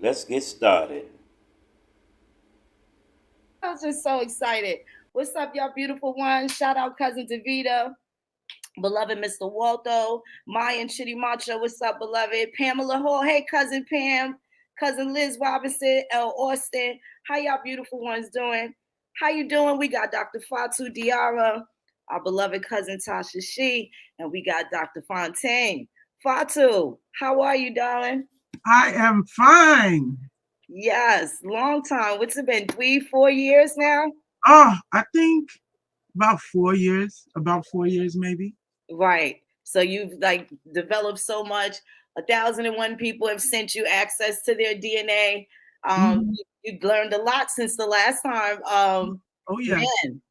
Let's get started. I was just so excited. What's up, y'all beautiful ones? Shout out cousin Davita, beloved Mr. Waldo, Mayan Chitty Macho. What's up, beloved? Pamela Hall. Hey, cousin Pam, cousin Liz Robinson, L. Austin. How y'all beautiful ones doing? How you doing? We got Dr. Fatou Diara, our beloved cousin Tasha She, and we got Dr. Fontaine. Fatou, how are you, darling? I am fine. Yes, long time. What's it been? 3, 4 years now? I think about 4 years maybe. Right. So you've like developed so much. 1,001 people have sent you access to their DNA. Mhm. You've learned a lot since the last time. Oh yeah. Man,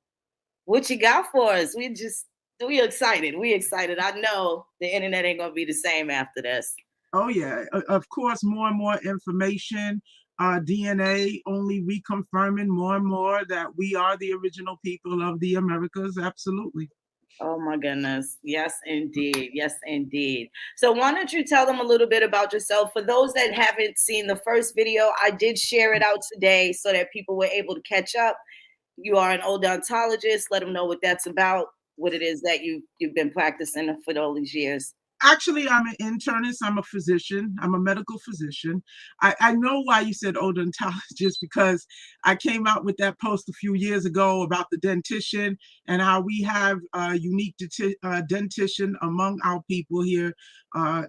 what you got for us? We excited. We excited. I know the internet ain't gonna be the same after this. Oh yeah. Of course, more and more information. DNA only reconfirming more and more that we are the original people of the Americas. Absolutely. Oh my goodness. Yes, indeed. Yes, indeed. So, why don't you tell them a little bit about yourself? For those that haven't seen the first video, I did share it out today so that people were able to catch up. You are an odontologist. Let them know what that's about, what it is that you've been practicing for all these years. Actually, I'm an internist. I'm a physician. I'm a medical physician. I know why you said odontologist because I came out with that post a few years ago about the dentition and how we have a unique dentition among our people here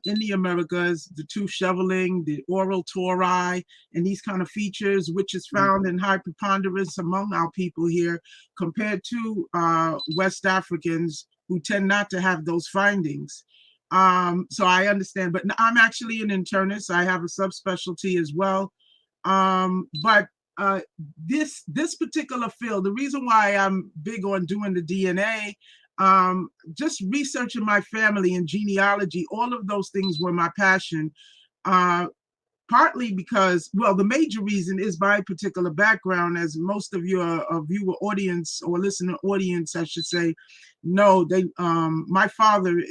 in the Americas, the tooth shoveling, the oral tori, and these kind of features, which is found in high preponderance among our people here compared to West Africans who tend not to have those findings. So I understand, but I'm actually an internist. I have a subspecialty as well. But this particular field, the reason why I'm big on doing the DNA, just researching my family and genealogy, all of those things were my passion. Uh, Partly because, well, the major reason is my particular background, as most of your viewer audience or listener audience, I should say, know. My father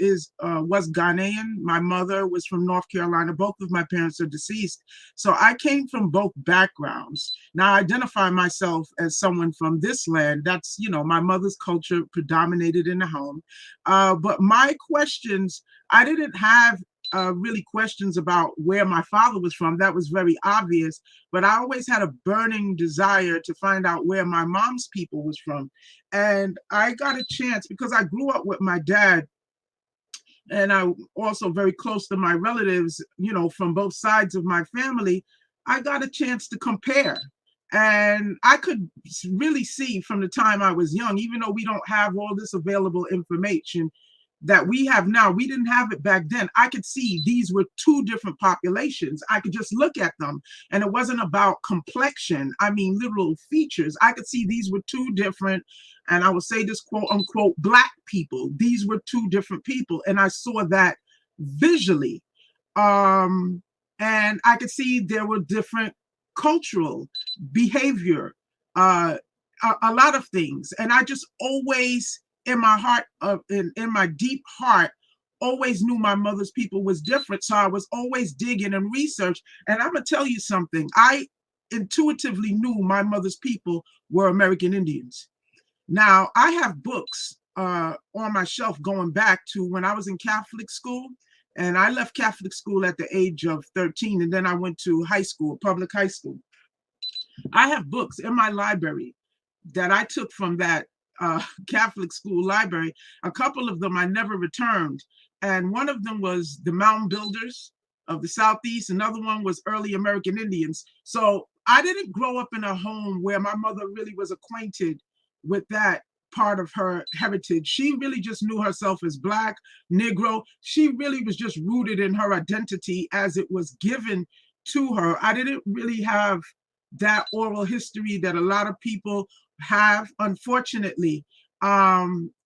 was Ghanaian. My mother was from North Carolina. Both of my parents are deceased. So I came from both backgrounds. Now I identify myself as someone from this land. That's, my mother's culture predominated in the home. But my questions, I didn't have really questions about where my father was from. That was very obvious. But I always had a burning desire to find out where my mom's people was from. And I got a chance because I grew up with my dad. And I also very close to my relatives, from both sides of my family. I got a chance to compare. And I could really see from the time I was young, even though we don't have all this available information, that we have now. We didn't have it back then. I could see these were two different populations. I could just look at them, and it wasn't about complexion. I mean, literal features. I could see these were two different, and I will say this, quote unquote, black people. These were two different people, and I saw that visually. And I could see there were different cultural behavior, uh, a lot of things, and I just always in my heart, in my deep heart, always knew my mother's people was different. So I was always digging and research. And I'm gonna tell you something. I intuitively knew my mother's people were American Indians. Now I have books on my shelf going back to when I was in Catholic school. And I left Catholic school at the age of 13, and then I went to high school, public high school. I have books in my library that I took from that Catholic school library. A couple of them I never returned. And one of them was the Mound Builders of the Southeast. Another one was early American Indians. So I didn't grow up in a home where my mother really was acquainted with that part of her heritage. She really just knew herself as Black, Negro. She really was just rooted in her identity as it was given to her. I didn't really have that oral history that a lot of people have, unfortunately.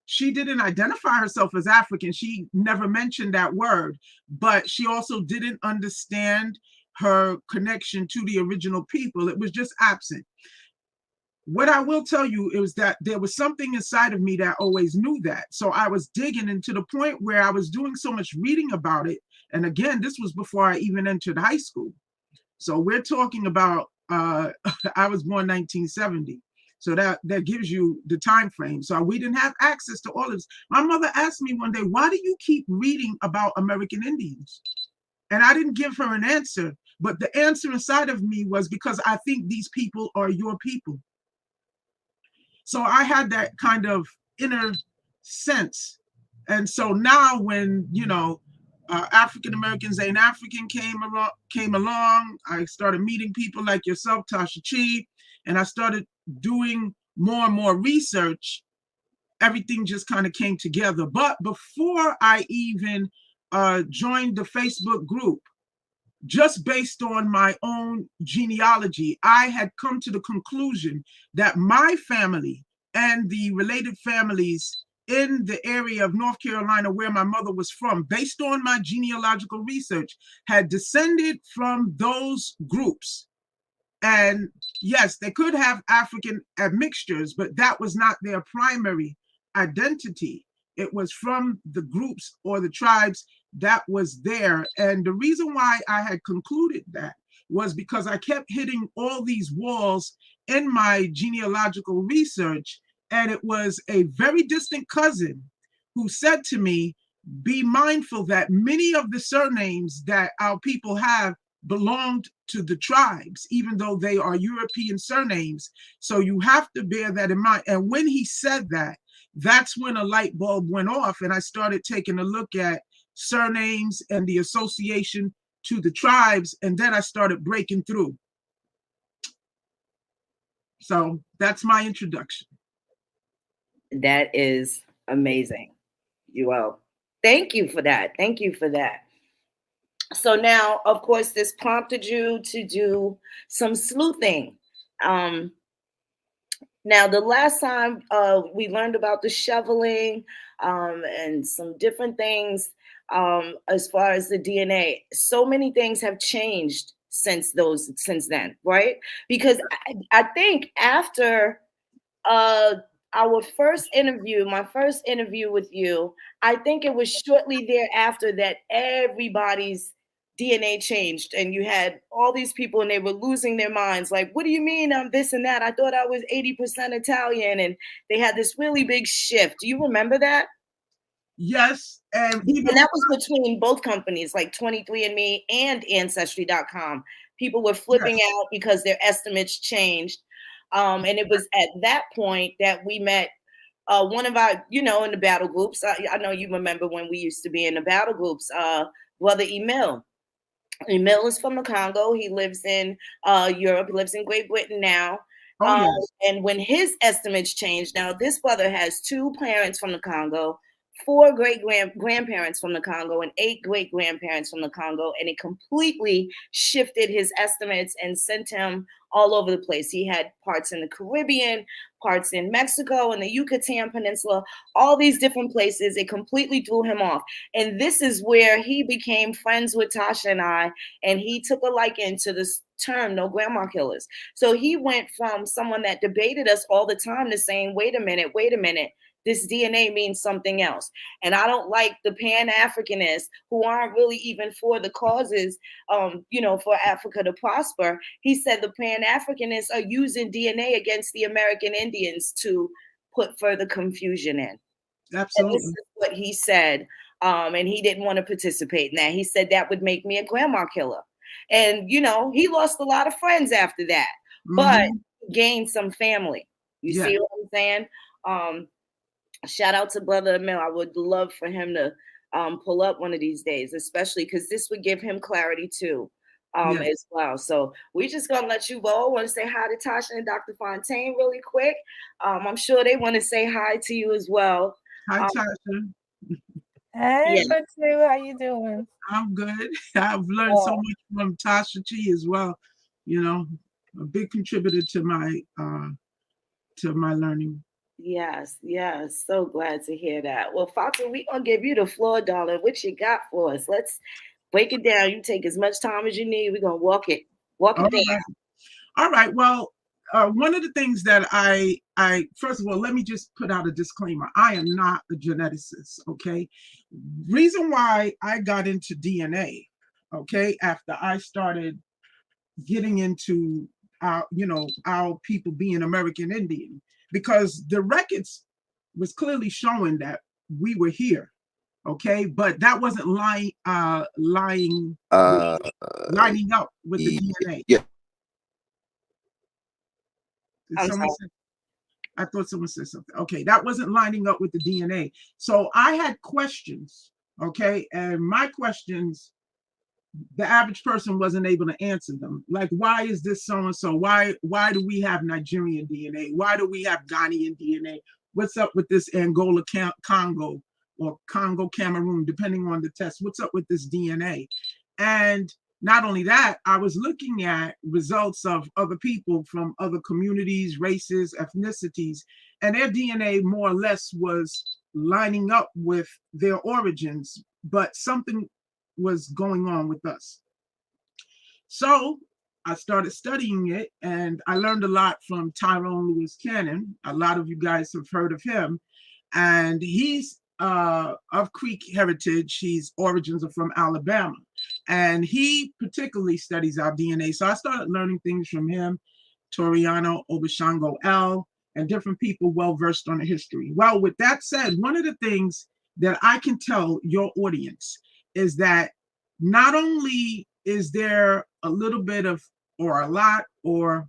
She didn't identify herself as African. She never mentioned that word, but she also didn't understand her connection to the original people. It was just absent. What I will tell you is that there was something inside of me that always knew that. So I was digging, and to the point where I was doing so much reading about it. And again, this was before I even entered high school. So we're talking about, I was born 1970. So that gives you the time frame. So we didn't have access to all of this. My mother asked me one day, why do you keep reading about American Indians? And I didn't give her an answer, but the answer inside of me was because I think these people are your people. So I had that kind of inner sense. And so now when, African Americans Ain't African came along, I started meeting people like yourself, Tasha Chi, and I started doing more and more research. Everything just kind of came together. But before I even joined the Facebook group, just based on my own genealogy, I had come to the conclusion that my family and the related families in the area of North Carolina where my mother was from, based on my genealogical research, had descended from those groups. And yes, they could have African admixtures, but that was not their primary identity. It was from the groups or the tribes that was there. And the reason why I had concluded that was because I kept hitting all these walls in my genealogical research. And it was a very distant cousin who said to me, be mindful that many of the surnames that our people have belonged to the tribes, even though they are European surnames. So you have to bear that in mind. And when he said that, that's when a light bulb went off, and I started taking a look at surnames and the association to the tribes, and then I started breaking through. So that's my introduction. That is amazing. Thank you for that. Thank you for that. So now, of course, this prompted you to do some sleuthing. Now, the last time we learned about the shoveling and some different things as far as the DNA, so many things have changed since then, right? Because I think after our first interview, my first interview with you, I think it was shortly thereafter that everybody's DNA changed, and you had all these people, and they were losing their minds. Like, what do you mean I'm this and that? I thought I was 80% Italian, and they had this really big shift. Do you remember that? Yes, and that was between both companies, like 23andMe and Ancestry.com. People were flipping out because their estimates changed. And it was at that point that we met one of our, in the battle groups. I know you remember when we used to be in the battle groups, Brother Emil. Emil is from the Congo. He lives in Europe. He lives in Great Britain now. Oh, yes. And when his estimates changed, now this brother has 2 parents from the Congo, 4 great-grandparents from the Congo, and 8 great-grandparents from the Congo, and it completely shifted his estimates and sent him all over the place. He had parts in the Caribbean, parts in Mexico, and the Yucatan Peninsula, all these different places. It completely threw him off. And this is where he became friends with Tasha and I, and he took a liking to this term, no grandma killers. So he went from someone that debated us all the time to saying, wait a minute, this DNA means something else. And I don't like the Pan-Africanists who aren't really even for the causes, for Africa to prosper. He said the Pan-Africanists are using DNA against the American Indians to put further confusion in. Absolutely. And this is what he said. And he didn't want to participate in that. He said that would make me a grandma killer. And, he lost a lot of friends after that, but gained some family. You see what I'm saying? Shout out to Brother Emil. I would love for him to pull up one of these days, especially because this would give him clarity too, as well. So we're just gonna let you roll. I want to say hi to Tasha and Dr. Fontaine really quick. I'm sure they want to say hi to you as well. Hi, Tasha. Hey, Fatou, how you doing? I'm good. I've learned so much from Tasha Chi as well. A big contributor to my learning. Yes. So glad to hear that. Well, Fatou, we're gonna give you the floor, darling. What you got for us? Let's break it down. You take as much time as you need. We're gonna walk it down. All right. Well, one of the things that I first of all, let me just put out a disclaimer. I am not a geneticist. Okay. Reason why I got into DNA, okay, after I started getting into our, our people being American Indian, because the records was clearly showing that we were here. Okay, but that wasn't lining up with the DNA. Yeah. Did someone say? I thought someone said something. Okay, that wasn't lining up with the DNA. So I had questions. Okay, and my questions, the average person wasn't able to answer them. Like, why is this so and so? Why do we have Nigerian DNA? Why do we have Ghanaian DNA? What's up with this Angola, Congo, or Congo, Cameroon, depending on the test? What's up with this DNA? And not only that, I was looking at results of other people from other communities, races, ethnicities, and their DNA more or less was lining up with their origins, but something was going on with us. So I started studying it, and I learned a lot from Tyrone Lewis Cannon. A lot of you guys have heard of him, and he's of Creek heritage. His origins are from Alabama, and he particularly studies our DNA. So I started learning things from him, Toriano Obishango L, and different people well versed on the history. Well, with that said, one of the things that I can tell your audience is that not only is there a little bit of, or a lot, or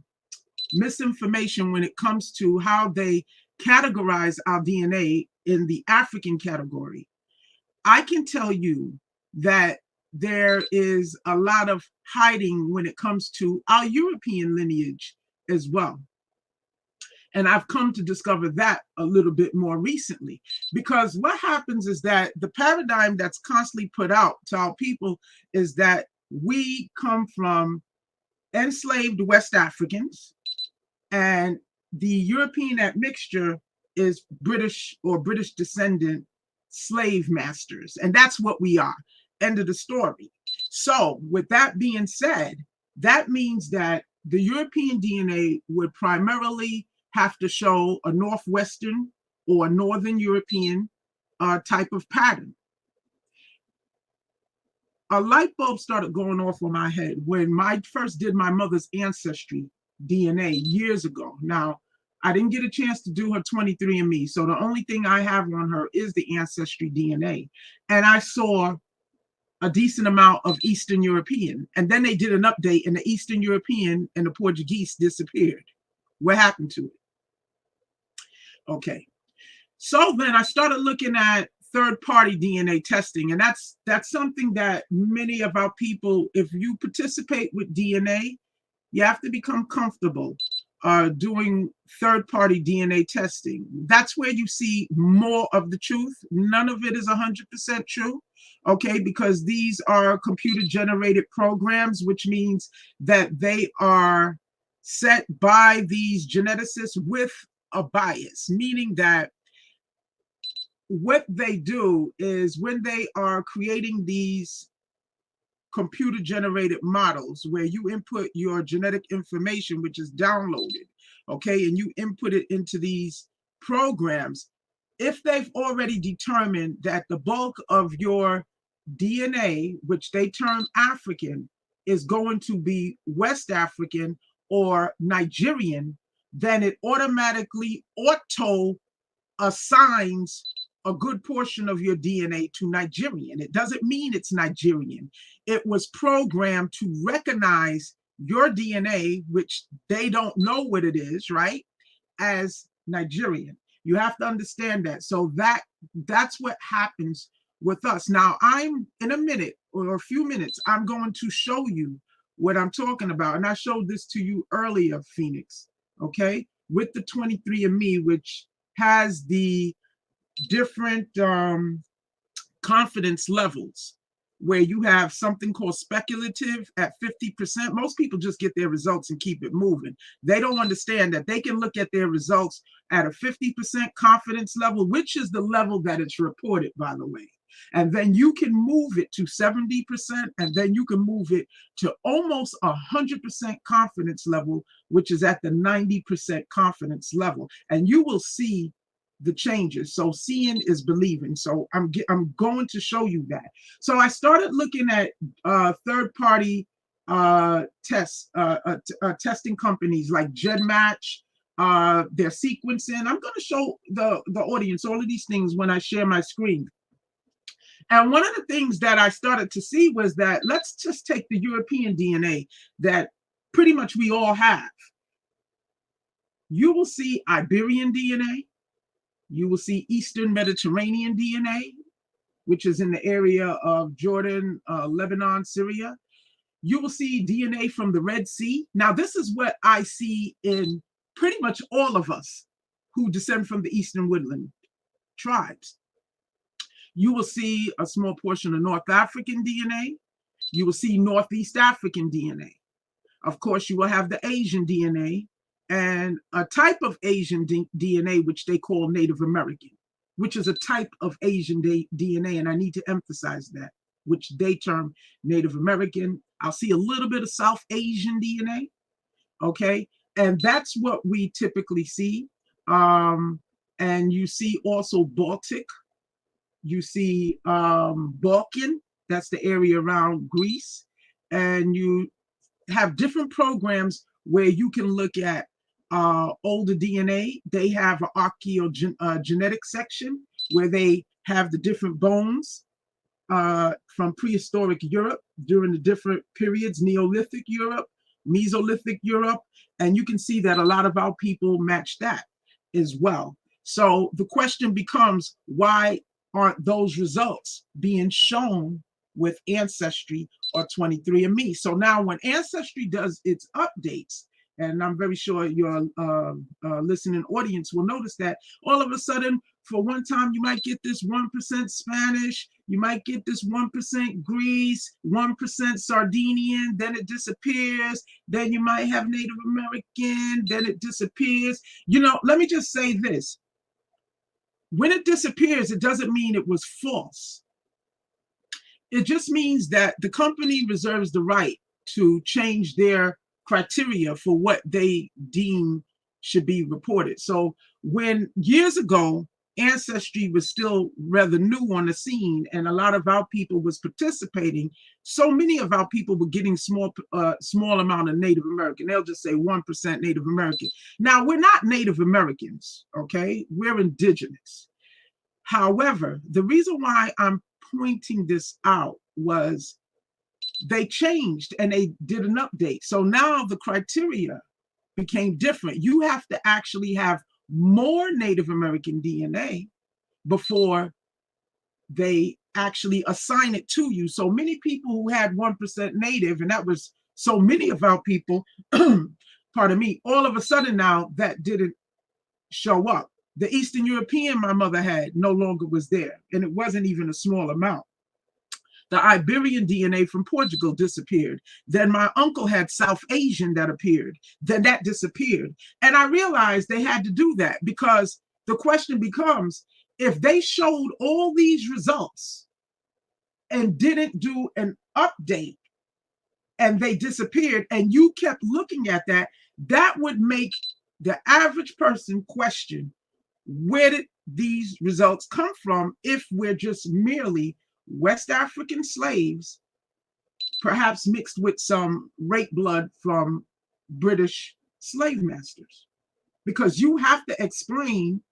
misinformation when it comes to how they categorize our DNA in the African category, I can tell you that there is a lot of hiding when it comes to our European lineage as well. And I've come to discover that a little bit more recently, because what happens is that the paradigm that's constantly put out to our people is that we come from enslaved West Africans, and the European admixture is British or British descendant slave masters. And that's what we are. End of the story. So with that being said, that means that the European DNA would primarily have to show a Northwestern or Northern European type of pattern. A light bulb started going off on my head when I first did my mother's ancestry DNA years ago. Now, I didn't get a chance to do her 23andMe, so the only thing I have on her is the ancestry DNA. And I saw a decent amount of Eastern European. And then they did an update, and the Eastern European and the Portuguese disappeared. What happened to it? Okay. So then I started looking at third-party DNA testing, and that's something that many of our people, if you participate with DNA, you have to become comfortable doing third-party DNA testing. That's where you see more of the truth. None of it is 100% true, okay, because these are computer-generated programs, which means that they are set by these geneticists with a bias, meaning that what they do is when they are creating these computer generated models where you input your genetic information, which is downloaded, okay, and you input it into these programs, if they've already determined that the bulk of your DNA, which they term African, is going to be West African or Nigerian, then it automatically auto assigns a good portion of your DNA to Nigerian. It doesn't mean it's Nigerian. It was programmed to recognize your DNA, which they don't know what it is, right, as Nigerian. You have to understand that. So that's what happens with us. Now, I'm in a minute or a few minutes, I'm going to show you what I'm talking about. And I showed this to you earlier, Phoenix, okay, with the 23andMe, which has the different confidence levels, where you have something called speculative at 50%. Most people just get their results and keep it moving. They don't understand that they can look at their results at a 50% confidence level, which is the level that it's reported, by the way. And then you can move it to 70%, and then you can move it to almost 100% confidence level, which is at the 90% confidence level. And you will see the changes. So seeing is believing. So I'm going to show you that. So I started looking at third-party testing companies like GEDmatch, their sequencing. I'm going to show the audience all of these things when I share my screen. And one of the things that I started to see was that let's just take the European DNA that pretty much we all have. You will see Iberian DNA. You will see Eastern Mediterranean DNA, which is in the area of Jordan, Lebanon, Syria. You will see DNA from the Red Sea. Now, this is what I see in pretty much all of us who descend from the Eastern Woodland tribes. You will see a small portion of North African DNA. You will see Northeast African DNA. Of course, you will have the Asian DNA and a type of Asian DNA, which they call Native American, which is a type of Asian DNA. And I need to emphasize that, which they term Native American. I'll see a little bit of South Asian DNA. Okay. And that's what we typically see. And you see also Baltic. You see Balkan, that's the area around Greece. And you have different programs where you can look at older DNA. They have an archaeogenetic section where they have the different bones from prehistoric Europe during the different periods, Neolithic Europe, Mesolithic Europe. And you can see that a lot of our people match that as well. So the question becomes, why aren't those results being shown with Ancestry or 23andMe? So now when Ancestry does its updates, and I'm very sure your listening audience will notice that all of a sudden, for one time, you might get this 1% Spanish, you might get this 1% Greece, 1% Sardinian, then it disappears. Then you might have Native American, then it disappears. You know, let me just say this. When it disappears, it doesn't mean it was false. It just means that the company reserves the right to change their criteria for what they deem should be reported. So when years ago, Ancestry was still rather new on the scene and a lot of our people was participating, so many of our people were getting small amount of Native American. They'll just say 1% Native American. Now, we're not Native Americans, okay? We're indigenous. However, the reason why I'm pointing this out was they changed and they did an update. So now the criteria became different. You have to actually have more Native American DNA before they actually assign it to you. So many people who had 1% Native, and that was so many of our people, pardon me, all of a sudden now that didn't show up. The Eastern European my mother had no longer was there, and it wasn't even a small amount. The Iberian DNA from Portugal disappeared. Then my uncle had South Asian that appeared. Then that disappeared. And I realized they had to do that because the question becomes, if they showed all these results and didn't do an update and they disappeared and you kept looking at that, that would make the average person question, where did these results come from if we're just merely West African slaves, perhaps mixed with some rape blood from British slave masters? Because you have to explain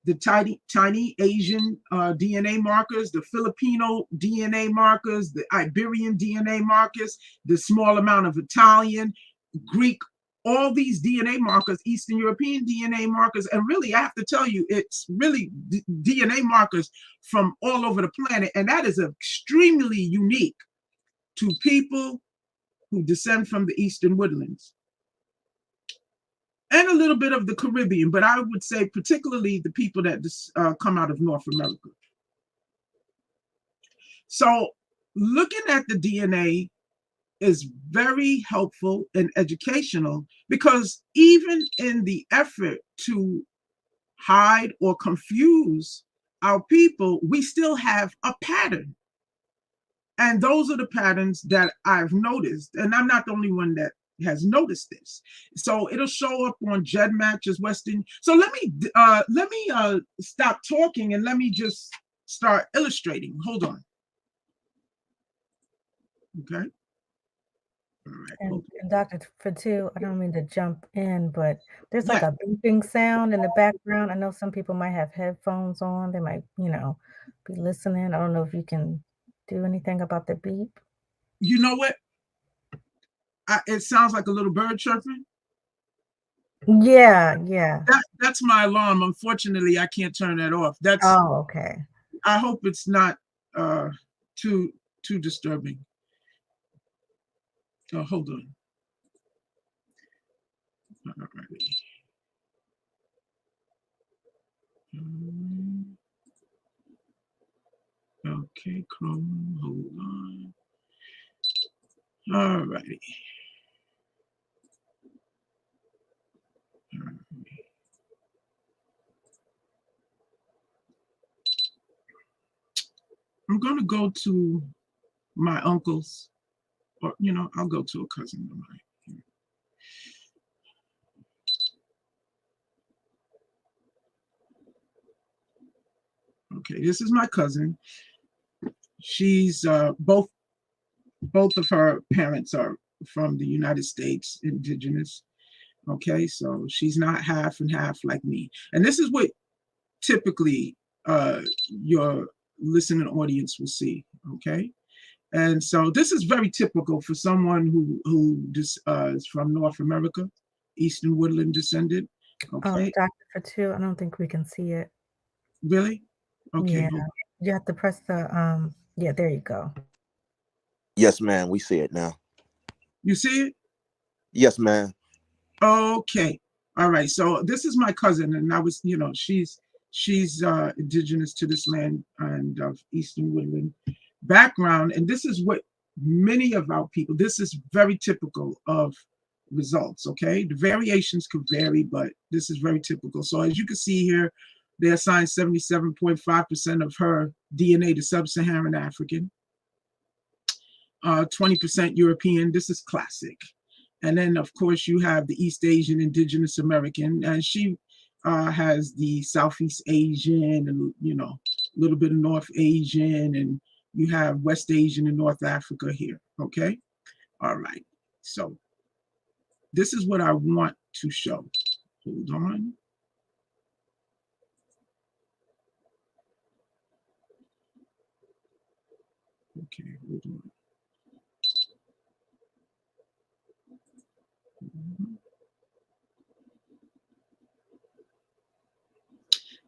the tiny Asian DNA markers, the Filipino DNA markers, the Iberian DNA markers, the small amount of Italian, Greek, all these DNA markers, Eastern European DNA markers, and really, I have to tell you, it's really DNA markers from all over the planet, and that is extremely unique to people who descend from the Eastern Woodlands. And a little bit of the Caribbean, but I would say particularly the people that come out of North America. So looking at the DNA is very helpful and educational, because even in the effort to hide or confuse our people, we still have a pattern. And those are the patterns that I've noticed. And I'm not the only one that has noticed this. So it'll show up on GEDmatch's Western. So let me stop talking and let me just start illustrating. Hold on. Okay. All right. And Dr. Fatou, I don't mean to jump in, but there's like Yeah. a beeping sound in the background. I know some people might have headphones on. They might, be listening. I don't know if you can do anything about the beep. You know what? It sounds like a little bird chirping. Yeah, yeah. That's my alarm. Unfortunately, I can't turn that off. Oh, okay. I hope it's not too disturbing. Oh, hold on. Alrighty. Okay, Chrome, hold on. Alrighty. I'm gonna go to my uncle's, or I'll go to a cousin of mine. Okay, this is my cousin. She's both of her parents are from the United States, Indigenous. Okay, so she's not half and half like me. And this is what typically your listening audience will see. Okay, and so this is very typical for someone who just is from North America, Eastern Woodland descended. Okay, Dr. Fatou, I don't think we can see it. really? Okay, Yeah. You have to press the, yeah, there you go. Yes, ma'am. We see it now. you see it? Yes, ma'am. Okay. All right. So this is my cousin, and I was, she's indigenous to this land and of Eastern Woodland background. And this is what many of our people, this is very typical of results. Okay. The variations could vary, but this is very typical. So as you can see here, they assigned 77.5% of her DNA to sub-Saharan African, 20% European. This is classic. And then, of course, you have the East Asian Indigenous American, and she has the Southeast Asian and, a little bit of North Asian, and you have West Asian and North Africa here. Okay. All right. So this is what I want to show. Hold on. Okay. Hold on.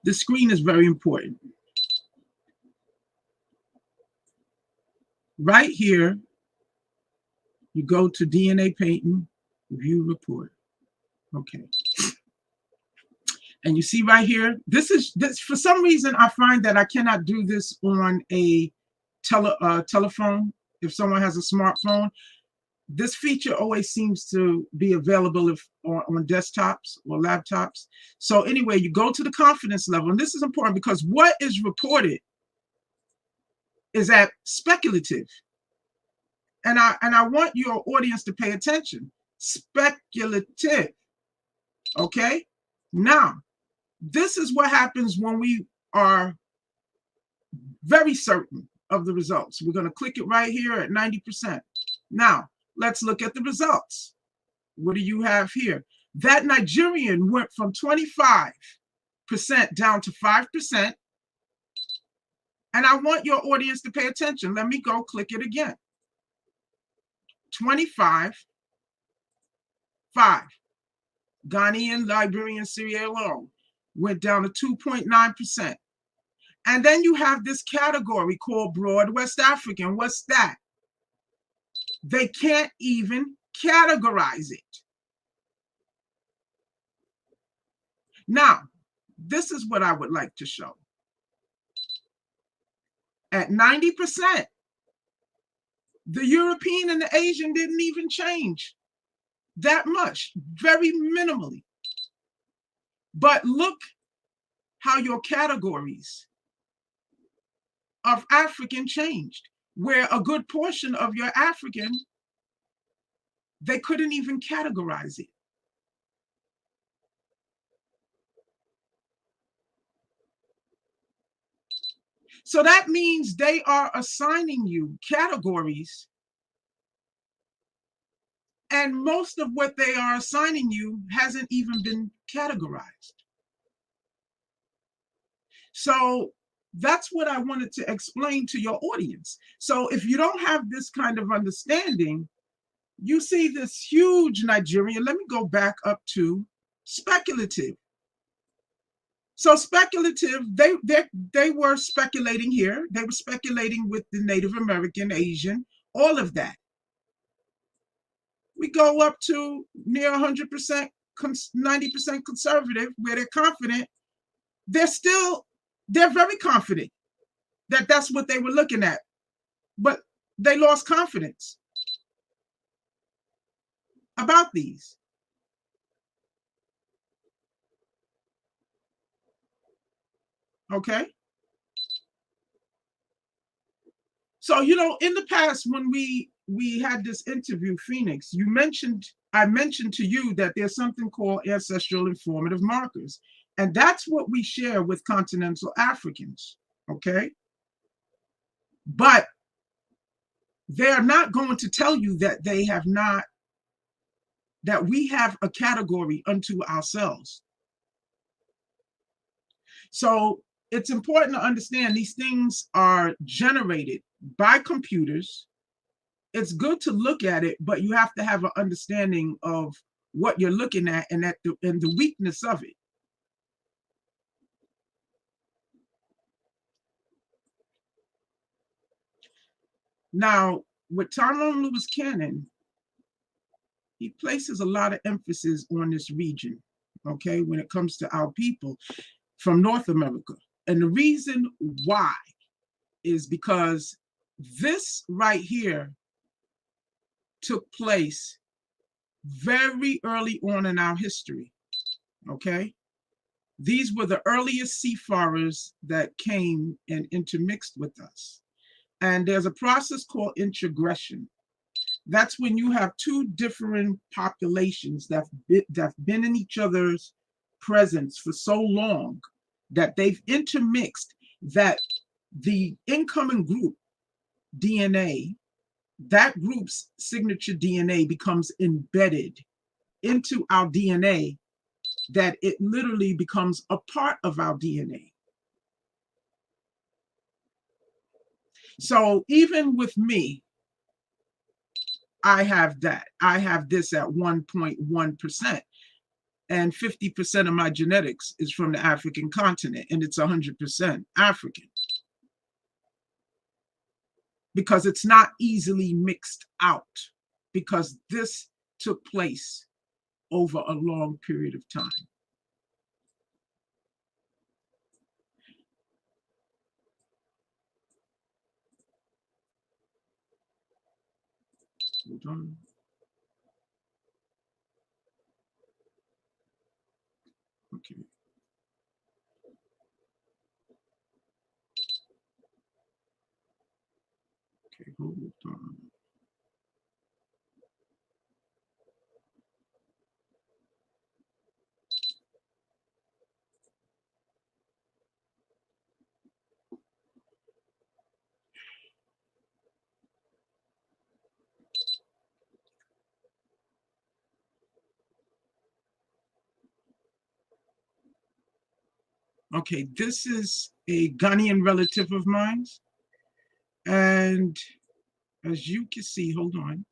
The screen is very important. Right here, you go to DNA painting, view report. Okay. And you see right here, this for some reason, I find that I cannot do this on a telephone. If someone has a smartphone, this feature always seems to be available on desktops or laptops. So anyway, you go to the confidence level, and this is important because what is reported is that speculative. And I want your audience to pay attention. Speculative. Okay? Now, this is what happens when we are very certain of the results. We're going to click it right here at 90%. Now, let's look at the results. What do you have here? That Nigerian went from 25% down to 5%. And I want your audience to pay attention. Let me go click it again. 25, 5. Ghanaian, Liberian, Sierra Leone went down to 2.9%. And then you have this category called Broad West African. What's that? They can't even categorize it. Now, this is what I would like to show. At 90%, the European and the Asian didn't even change that much, very minimally. But look how your categories of African changed, where a good portion of your African, they couldn't even categorize it. So that means they are assigning you categories And most of what they are assigning you hasn't even been categorized. So that's what I wanted to explain to your audience. So if you don't have this kind of understanding, you see this huge Nigerian. Let me go back up to speculative. So speculative, they were speculating here. They were speculating with the Native American, Asian, all of that. We go up to near 100%, 90% conservative, where they're confident. They're very confident that that's what they were looking at, but they lost confidence about these. Okay. So, in the past, when we had this interview, Phoenix, I mentioned to you that there's something called ancestral informative markers. And that's what we share with continental Africans. Okay. But they're not going to tell you that that we have a category unto ourselves. So it's important to understand these things are generated by computers. It's good to look at it, but you have to have an understanding of what you're looking at and the weakness of it. Now, with Tyrone Lewis Cannon, he places a lot of emphasis on this region, okay, when it comes to our people from North America. And the reason why is because this right here took place very early on in our history, okay? These were the earliest seafarers that came and intermixed with us. And there's a process called introgression. That's when you have two different populations that've been in each other's presence for so long that they've intermixed, that the incoming group DNA, that group's signature DNA becomes embedded into our DNA, that it literally becomes a part of our DNA. So even with me, I have that. I have this at 1.1%. And 50% of my genetics is from the African continent, and it's 100% African. Because it's not easily mixed out, because this took place over a long period of time. Hold on. Okay. Okay, hold on. Okay, this is a Ghanaian relative of mine. And as you can see, hold on.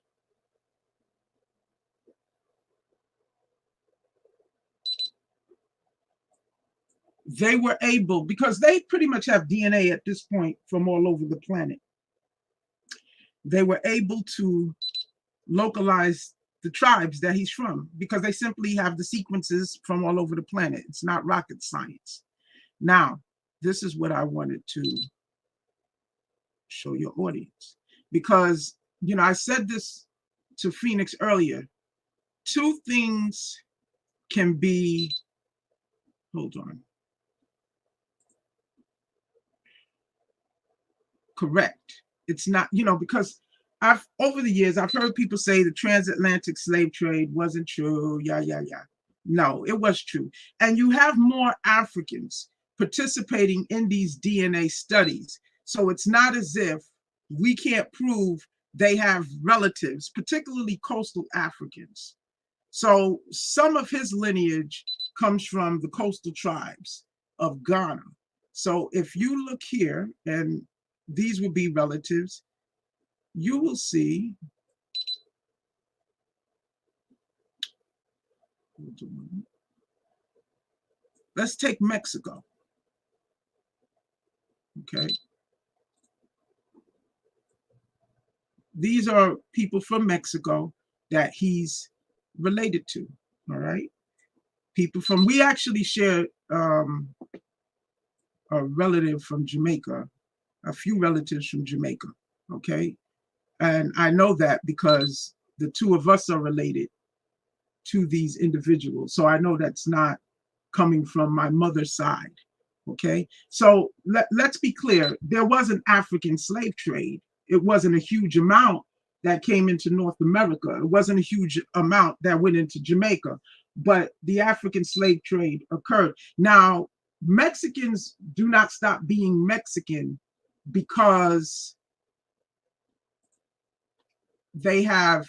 They were able, because they pretty much have DNA at this point from all over the planet, they were able to localize the tribes that he's from, because they simply have the sequences from all over the planet. It's not rocket science. Now, this is what I wanted to show your audience, because, I said this to Phoenix earlier. Two things can be, hold on, correct. It's not, because over the years, I've heard people say the transatlantic slave trade wasn't true, yeah. No, it was true. And you have more Africans participating in these DNA studies. So it's not as if we can't prove they have relatives, particularly coastal Africans. So some of his lineage comes from the coastal tribes of Ghana. So if you look here, and these will be relatives, you will see, let's take Mexico. Okay. These are people from Mexico that he's related to. All right. People from, we actually share a relative from Jamaica, a few relatives from Jamaica. Okay. And I know that because the two of us are related to these individuals. So I know that's not coming from my mother's side. Okay. So let's be clear. There was an African slave trade. It wasn't a huge amount that came into North America. It wasn't a huge amount that went into Jamaica, but the African slave trade occurred. Now, Mexicans do not stop being Mexican because they have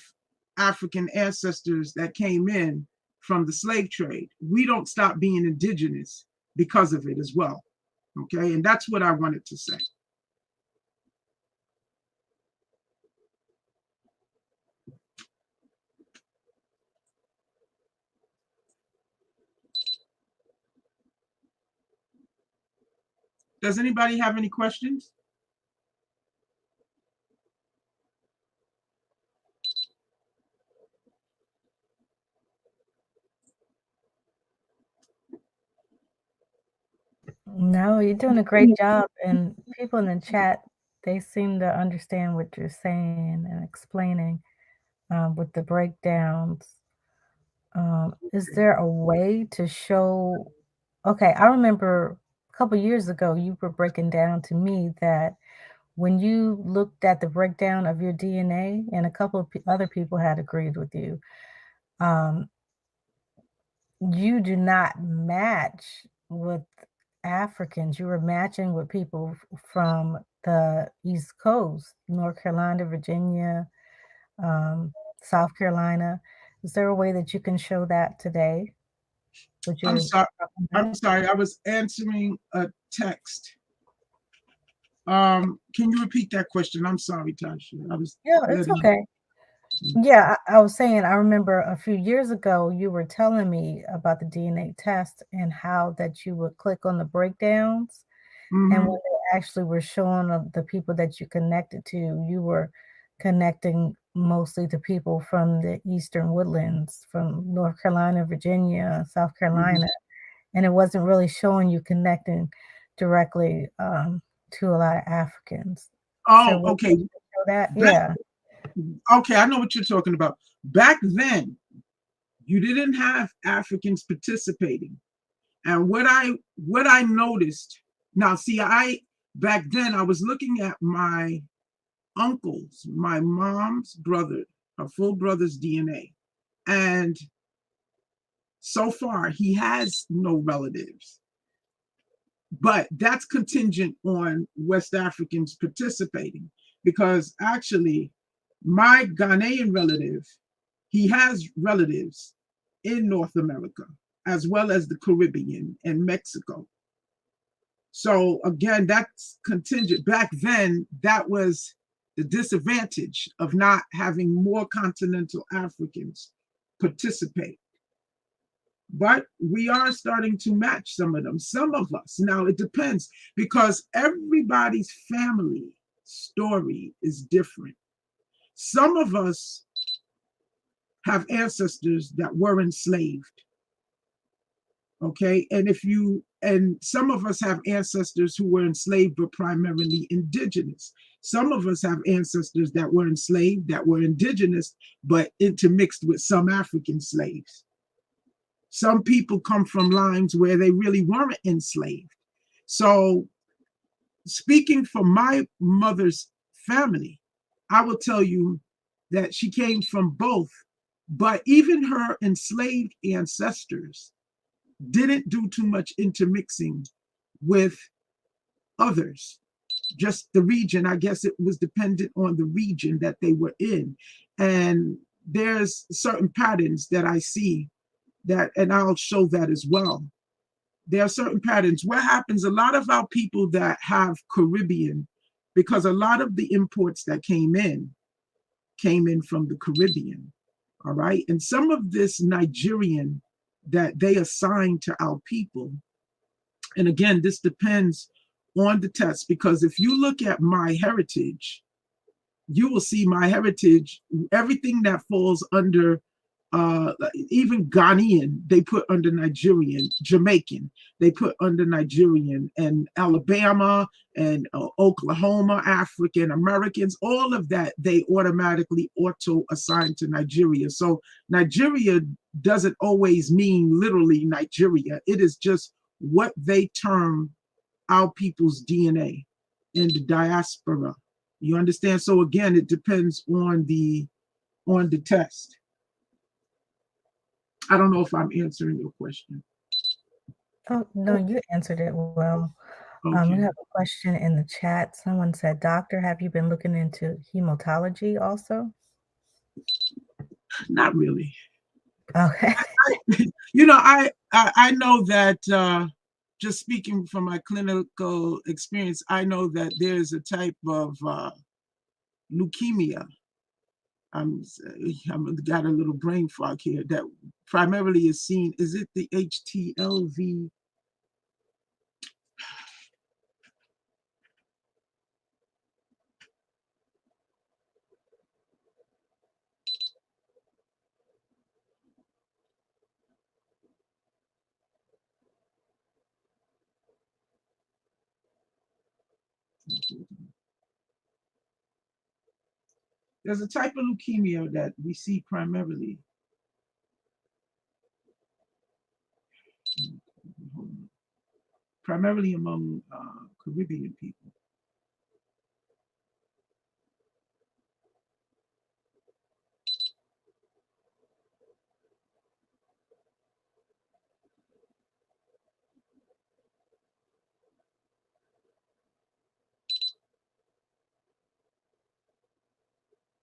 African ancestors that came in from the slave trade. We don't stop being indigenous because of it as well. Okay, and that's what I wanted to say. Does anybody have any questions? No, you're doing a great job, and people in the chat, they seem to understand what you're saying and explaining with the breakdowns. Is there a way to show? Okay, I remember a couple years ago you were breaking down to me that when you looked at the breakdown of your DNA, and a couple of other people had agreed with you, um, you do not match with Africans. You were matching with people from the East Coast, North Carolina, Virginia, um, South Carolina. Is there a way that you can show that today? What I'm you're sorry. talking about? I'm sorry. I was answering a text. Can you repeat that question? I'm sorry, Tasha. I was Yeah, it's okay. Yeah, I was saying, I remember a few years ago, you were telling me about the DNA test and how that you would click on the breakdowns. And when they actually were showing the people that you connected to, you were connecting mostly to people from the Eastern Woodlands, from North Carolina, Virginia, South Carolina. And it wasn't really showing you connecting directly to a lot of Africans. Oh, So okay. show that? Yeah. Okay, I know what you're talking about. Back then, you didn't have Africans participating. And what I noticed, now see, back then I was looking at my uncle's, my mom's brother, her full brother's DNA. And so far he has no relatives. But that's contingent on West Africans participating, because actually my Ghanaian relative, he has relatives in North America, as well as the Caribbean and Mexico. So again, that's contingent. Back then, that was the disadvantage of not having more continental Africans participate. But we are starting to match some of them, some of us. Now it depends, because everybody's family story is different. Some of us have ancestors that were enslaved. Okay. And some of us have ancestors who were enslaved, but primarily indigenous. Some of us have ancestors that were enslaved, that were indigenous, but intermixed with some African slaves. Some people come from lines where they really weren't enslaved. So, speaking for my mother's family, I will tell you that she came from both, but even her enslaved ancestors didn't do too much intermixing with others. just the region. I guess it was dependent on the region that they were in. And there's certain patterns that I see that, and I'll show that as well. There are certain patterns. What happens, a lot of our people that have Caribbean, because a lot of the imports that came in from the Caribbean, all right? And some of this Nigerian that they assign to our people, and again, this depends on the test, because if you look at my heritage, you will see my heritage, everything that falls under, even Ghanaian, they put under Nigerian, Jamaican, they put under Nigerian, and Alabama and Oklahoma, African Americans, all of that, they automatically auto-assign to Nigeria. So Nigeria doesn't always mean literally Nigeria. It is just what they term our people's DNA in the diaspora. You understand? So again, it depends on the test. I don't know if I'm answering your question. Oh, no, you answered it well. Okay. We have a question in the chat. Someone said, Doctor, have you been looking into hematology also? Not really. Okay. You know, I know that, just speaking from my clinical experience, I know that there's a type of leukemia. I'm got a little brain fog here, that primarily is seen. Is it the HTLV? There's a type of leukemia that we see primarily. Primarily among Caribbean people.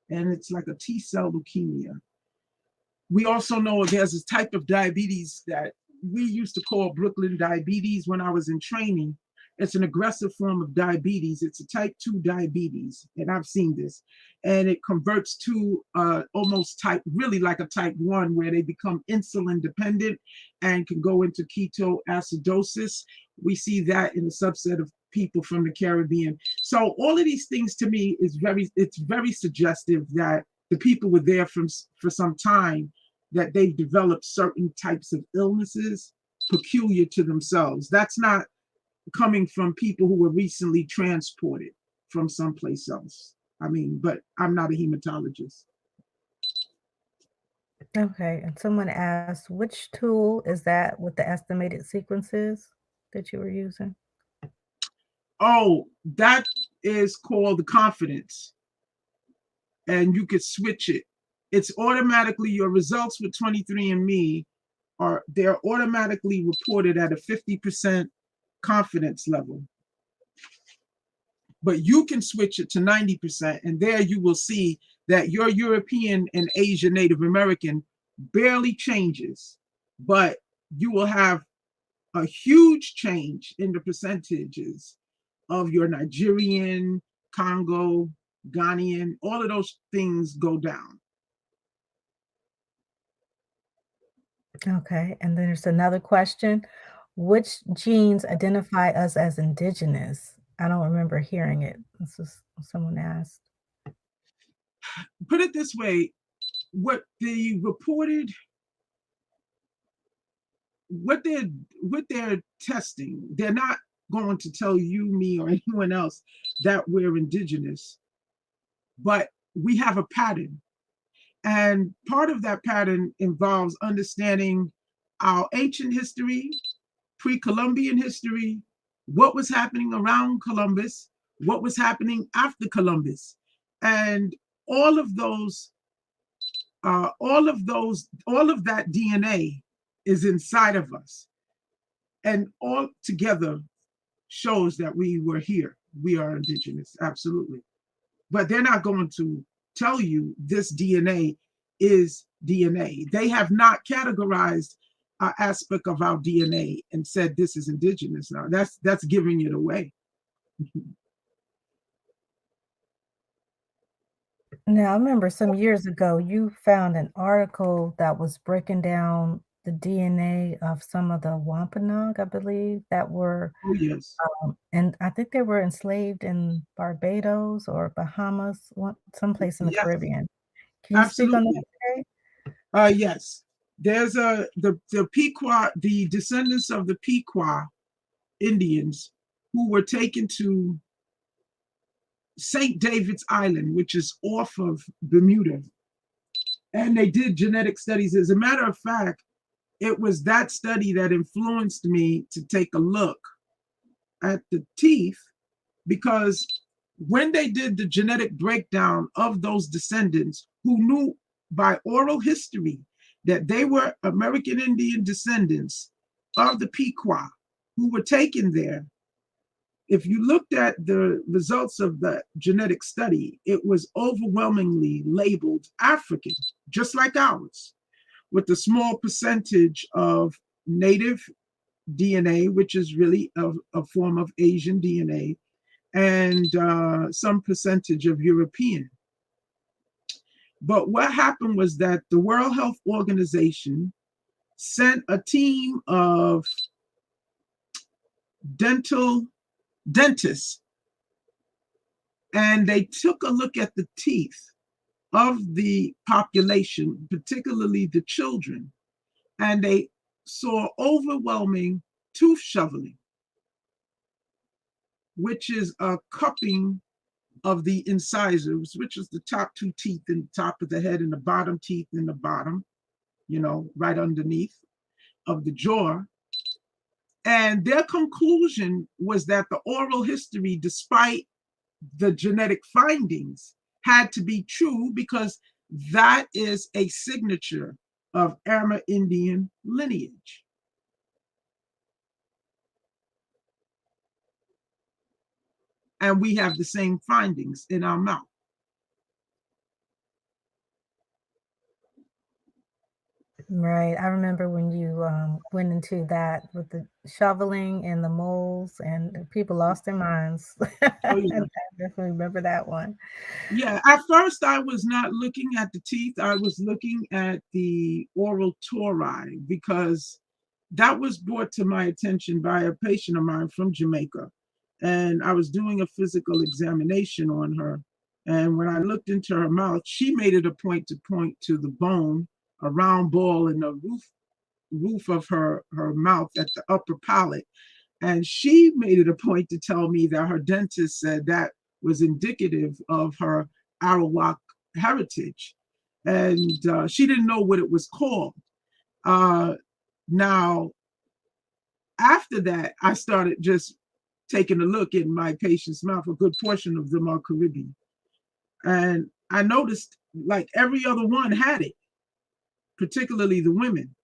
And it's like a T-cell leukemia. We also know there's this type of diabetes that we used to call Brooklyn diabetes when I was in training. It's an aggressive form of diabetes. It's a type 2 diabetes, and I've seen this. And it converts to almost really like a type 1, where they become insulin dependent and can go into ketoacidosis. We see that in a subset of people from the Caribbean. So all of these things to me it's very suggestive that the people were there for some time, that they've developed certain types of illnesses peculiar to themselves. That's not coming from people who were recently transported from someplace else. I mean, but I'm not a hematologist. Okay. And someone asked, which tool is that with the estimated sequences that you were using? Oh, that is called the confidence. And you could switch it. It's automatically, your results with 23andMe they're automatically reported at a 50% confidence level. But you can switch it to 90%, and there you will see that your European and Asian Native American barely changes, but you will have a huge change in the percentages of your Nigerian, Congo, Ghanaian, all of those things go down. Okay. And then there's another question. Which genes identify us as indigenous? I don't remember hearing it. This is someone asked. Put it this way, what the reported, what they're testing, they're not going to tell you, me, or anyone else that we're indigenous, but we have a pattern. And part of that pattern involves understanding our ancient history, pre-Columbian history, what was happening around Columbus, what was happening after Columbus. And all of that DNA is inside of us. And all together shows that we were here. we are indigenous, absolutely. But they're not going to tell you this DNA is DNA. They have not categorized an aspect of our DNA and said this is indigenous. Now that's giving it away. Now, I remember some years ago, you found an article that was breaking down the DNA of some of the Wampanoag, I believe, that were, Oh yes. and I think they were enslaved in Barbados or Bahamas, someplace in the Yes, Caribbean. Can you speak on that absolutely. today? Yes. There's the Pequot, the descendants of the Pequot Indians who were taken to St. David's Island, which is off of Bermuda. And they did genetic studies. As a matter of fact, it was that study that influenced me to take a look at the teeth, because when they did the genetic breakdown of those descendants who knew by oral history that they were American Indian descendants of the Pequot who were taken there, if you looked at the results of the genetic study, it was overwhelmingly labeled African, just like ours, with a small percentage of native DNA, which is really a form of Asian DNA, and some percentage of European. But what happened was that the World Health Organization sent a team of dentists, and they took a look at the teeth of the population, particularly the children, and they saw overwhelming tooth shoveling, which is a cupping of the incisors, which is the top two teeth in the top of the head and the bottom teeth in the bottom, right underneath of the jaw. And their conclusion was that the oral history, despite the genetic findings, had to be true because that is a signature of Amerindian lineage. And we have the same findings in our mouth. Right. I remember when you went into that with the shoveling and the moles, and people lost their minds. Oh, yeah. I definitely remember that one. Yeah, at first I was not looking at the teeth. I was looking at the oral tori because that was brought to my attention by a patient of mine from Jamaica. And I was doing a physical examination on her. And when I looked into her mouth, she made it a point to the bone, a round ball in the roof of her mouth at the upper palate. And she made it a point to tell me that her dentist said that was indicative of her Arawak heritage. And she didn't know what it was called. Now, after that, I started just taking a look in my patient's mouth. A good portion of them are Caribbean. And I noticed like every other one had it, particularly the women.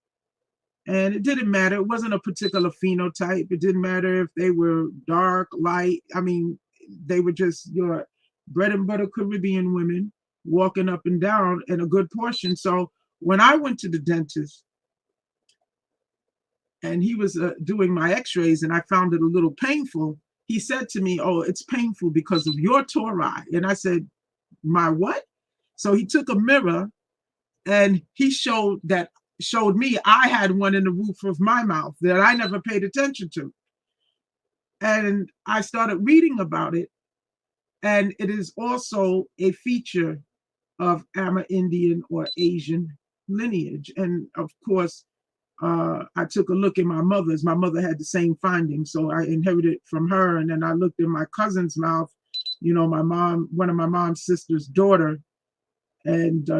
And it didn't matter. It wasn't a particular phenotype. It didn't matter if they were dark, light. I mean, they were just your bread and butter Caribbean women walking up and down in a good portion. So when I went to the dentist and he was doing my x-rays and I found it a little painful, he said to me, "Oh, it's painful because of your tori." And I said, "My what?" So he took a mirror and he showed me I had one in the roof of my mouth that I never paid attention to. And I started reading about it. And it is also a feature of Amerindian or Asian lineage. And of course, I took a look at my mother's. My mother had the same findings. So I inherited from her. And then I looked in my cousin's mouth, my mom, one of my mom's sister's daughters, and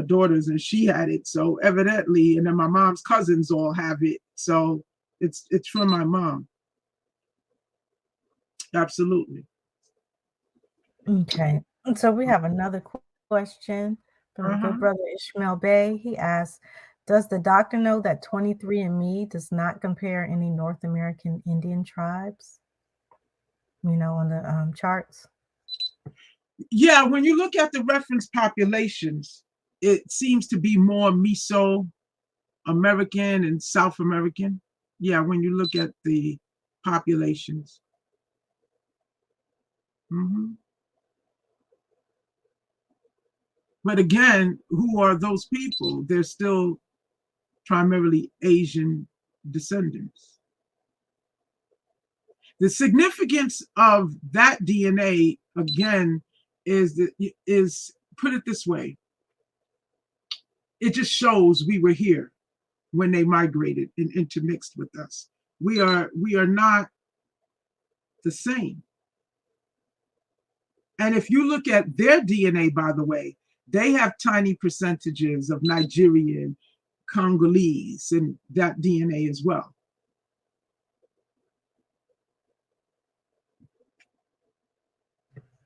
she had it. So evidently, and then my mom's cousins all have it. So it's from my mom. Absolutely. Okay. And so we have another question from good brother Ishmael Bey. He asks, does the doctor know that 23andMe does not compare any North American Indian tribes? on the charts? Yeah, when you look at the reference populations, it seems to be more Meso-American and South American. Yeah, when you look at the populations. But again, who are those people? They're still primarily Asian descendants. The significance of that DNA, again, is put it this way. It just shows we were here when they migrated and intermixed with us. We are not the same. And if you look at their DNA, by the way, they have tiny percentages of Nigerian, Congolese, and that DNA as well.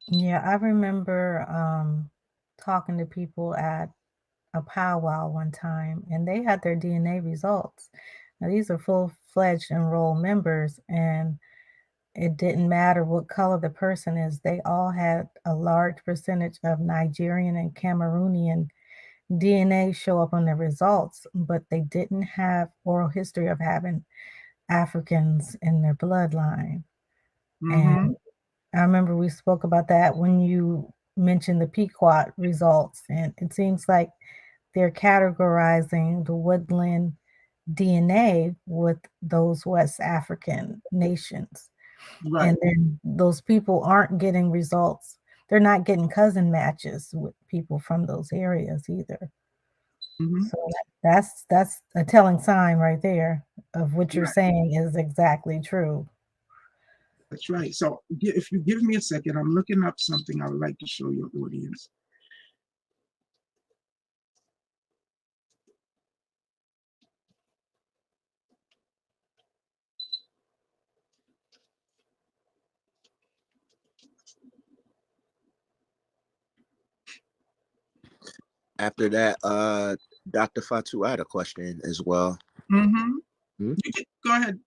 Yeah, I remember talking to people at a powwow one time, and they had their DNA results. Now, these are full-fledged enrolled members, and it didn't matter what color the person is. They all had a large percentage of Nigerian and Cameroonian DNA show up on their results, but they didn't have oral history of having Africans in their bloodline. And I remember we spoke about that when you mentioned the Pequot results, and it seems like they're categorizing the woodland DNA with those West African nations. Right. And then those people aren't getting results. They're not getting cousin matches with people from those areas either. So that's a telling sign right there of what you're saying is exactly true. That's right. So if you give me a second, I'm looking up something I would like to show your audience. After that, Dr. Fatou, I had a question as well. You can go ahead.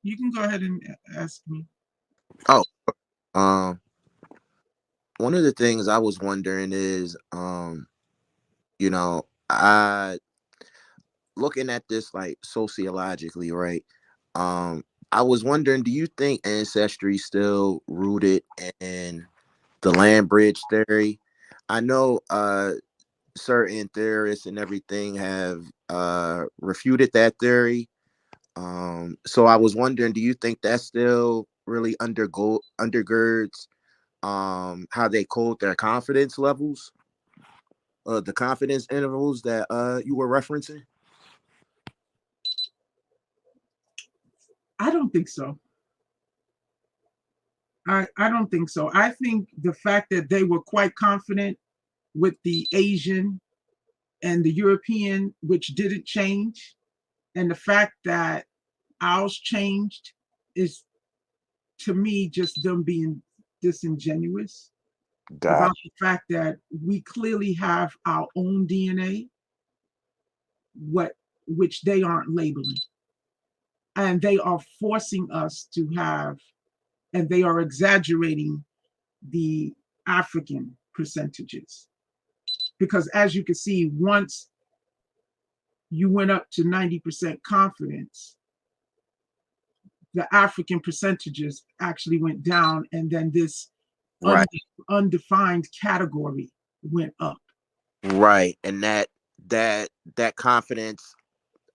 You can go ahead and ask me. Oh, one of the things I was wondering is, I looking at this like sociologically, right? I was wondering, do you think ancestry still rooted in the land bridge theory? I know certain theorists and everything have refuted that theory. So I was wondering, do you think that still really undergirds how they code their confidence levels, the confidence intervals that you were referencing? I don't think so. I don't think so. I think the fact that they were quite confident with the Asian and the European, which didn't change, and the fact that ours changed is, to me, just them being disingenuous God. about the fact that we clearly have our own DNA, which they aren't labeling. And they are forcing us to have, and they are exaggerating the African percentages. Because as you can see, once you went up to 90% confidence, the African percentages actually went down, and then this Right. undefined category went up. Right. And that confidence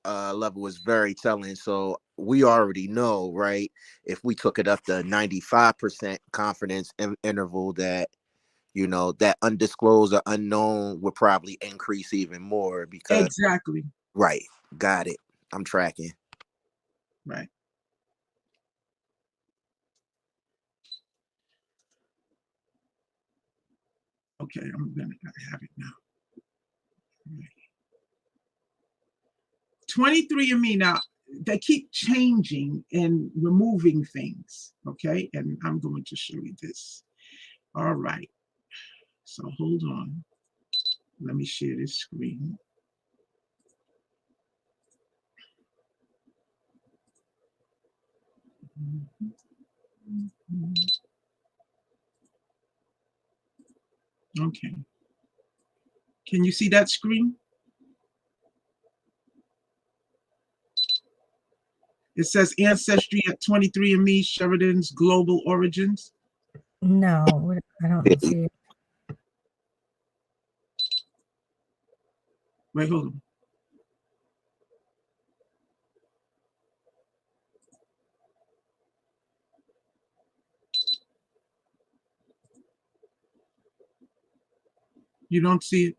level is very telling. So we already know, right? If we took it up to 95% confidence interval, that that undisclosed or unknown would probably increase even more because Exactly. right. Got it. I'm tracking. Right. Okay, I'm gonna have it now. Right. 23andMe now, they keep changing and removing things. Okay, and I'm going to show you this. All right. So hold on. Let me share this screen. Okay. Can you see that screen? It says Ancestry at 23andMe, Sheridan's Global Origins. No, I don't see it. Wait, hold on. You don't see it?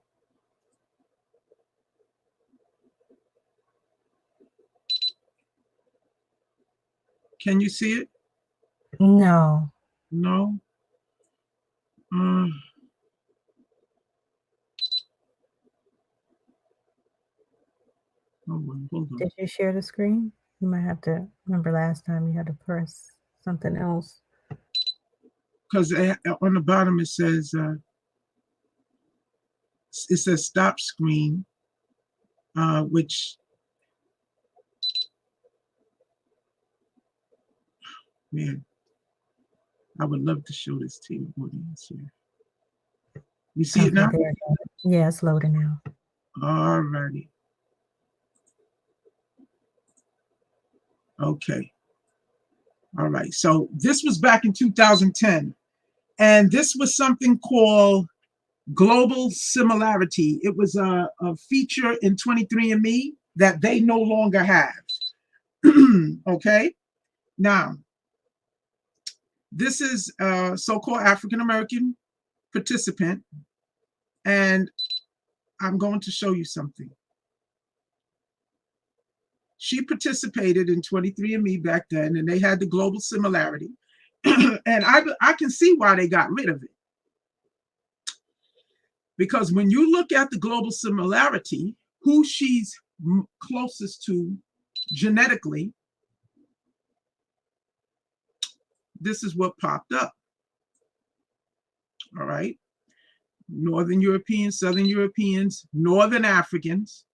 Can you see it? No. No? Hold on. Did you share the screen? You might have to remember last time you had to press something else. Because on the bottom it says stop screen, which, man, I would love to show this to your audience here. You see it now? There it is. Yeah, it's loading now. All righty. Okay. All right. So this was back in 2010. And this was something called global similarity. It was a feature in 23andMe that they no longer have. Okay. Now, this is a so-called African-American participant. And I'm going to show you something. She participated in 23andMe back then, and they had the global similarity. And I can see why they got rid of it. Because when you look at the global similarity, who she's closest to genetically, this is what popped up. All right. Northern Europeans, Southern Europeans, Northern Africans,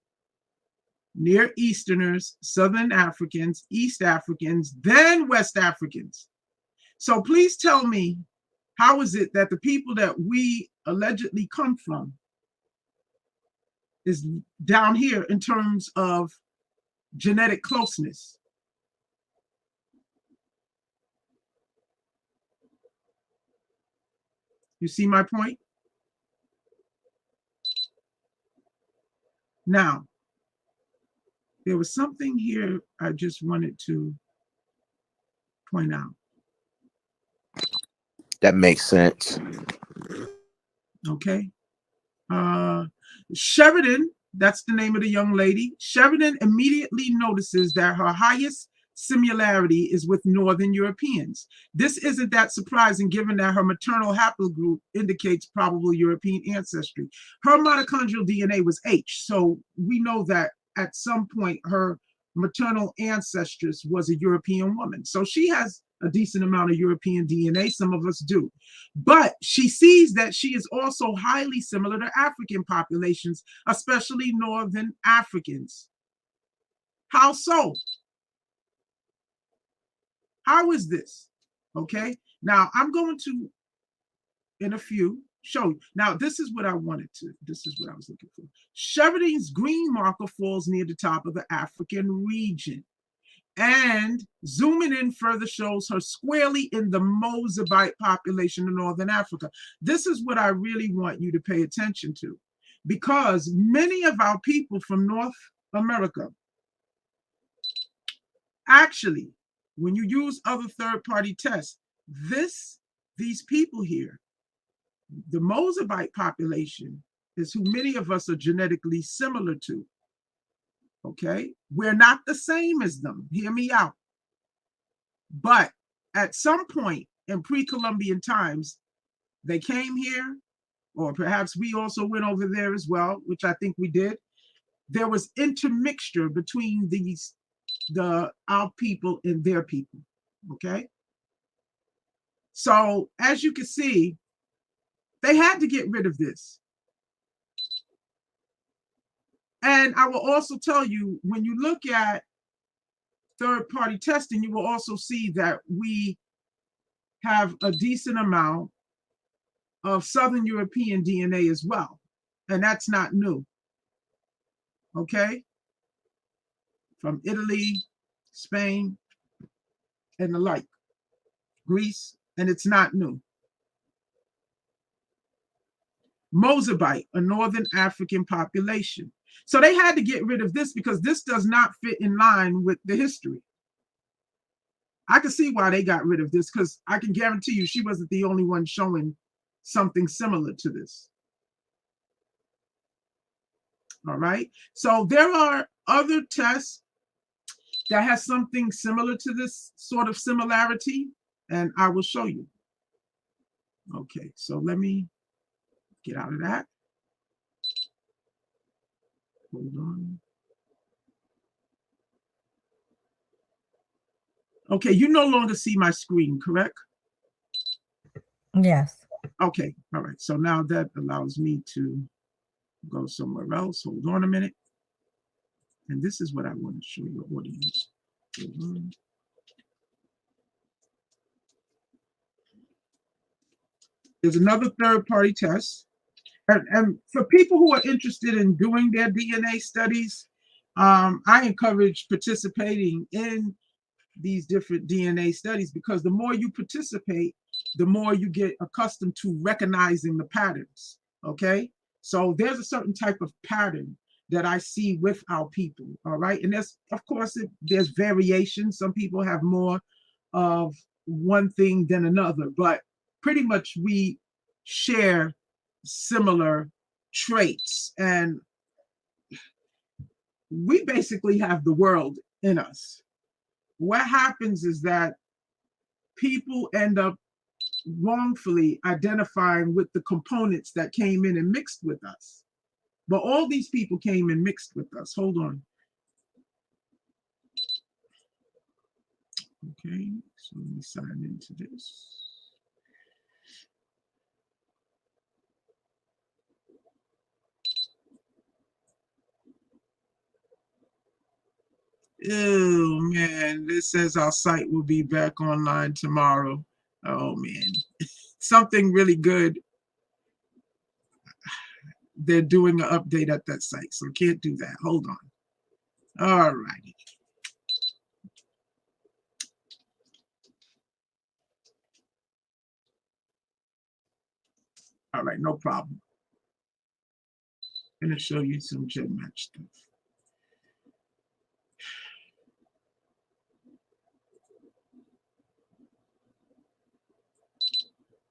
Near Easterners, Southern Africans, East Africans, then West Africans. So please tell me, how is it that the people that we allegedly come from is down here in terms of genetic closeness? You see my point? Now, there was something here I just wanted to point out. That makes sense. Okay. Sheridan, that's the name of the young lady. Sheridan immediately notices that her highest similarity is with Northern Europeans. This isn't that surprising given that her maternal haplogroup indicates probable European ancestry. Her mitochondrial DNA was H, so we know that at some point her maternal ancestress was a European woman. So she has a decent amount of European DNA, some of us do. But she sees that she is also highly similar to African populations, especially Northern Africans. How so? How is this? Okay, now I'm going to, in a few, show you. Now, this is what I wanted to, this is what I was looking for. Sheridan's green marker falls near the top of the African region. And zooming in further shows her squarely in the Mozambique population in Northern Africa. This is what I really want you to pay attention to, because many of our people from North America, actually, when you use other third-party tests, these people here, the Mozambique population, is who many of us are genetically similar to. Okay, we're not the same as them. Hear me out. But at some point in pre-Columbian times, they came here, or perhaps we also went over there as well, which I think we did. There was intermixture between our people and their people. Okay. So as you can see, they had to get rid of this. And I will also tell you, when you look at third-party testing, you will also see that we have a decent amount of Southern European DNA as well. And that's not new. Okay? From Italy, Spain, and the like, Greece, and it's not new. Mozambique, a Northern African population. So they had to get rid of this because this does not fit in line with the history. I can see why they got rid of this because I can guarantee you she wasn't the only one showing something similar to this. All right. So there are other tests that has something similar to this sort of similarity, and I will show you. Okay, so let me get out of that. Hold on. Okay, you no longer see my screen, correct? Yes. Okay, all right. So now that allows me to go somewhere else. Hold on a minute. And this is what I want to show your audience. Hold on. There's another third-party test. And for people who are interested in doing their DNA studies, I encourage participating in these different DNA studies because the more you participate, the more you get accustomed to recognizing the patterns, okay? So there's a certain type of pattern that I see with our people, all right? And there's, of course, there's variation. Some people have more of one thing than another, but pretty much we share similar traits. And we basically have the world in us. What happens is that people end up wrongfully identifying with the components that came in and mixed with us. But all these people came and mixed with us. Hold on. Okay, so let me sign into this. Oh man, this says our site will be back online tomorrow. Oh man, something really good. They're doing an update at that site, so can't do that. Hold on. All righty. All right, no problem. I'm gonna show you some gem match stuff.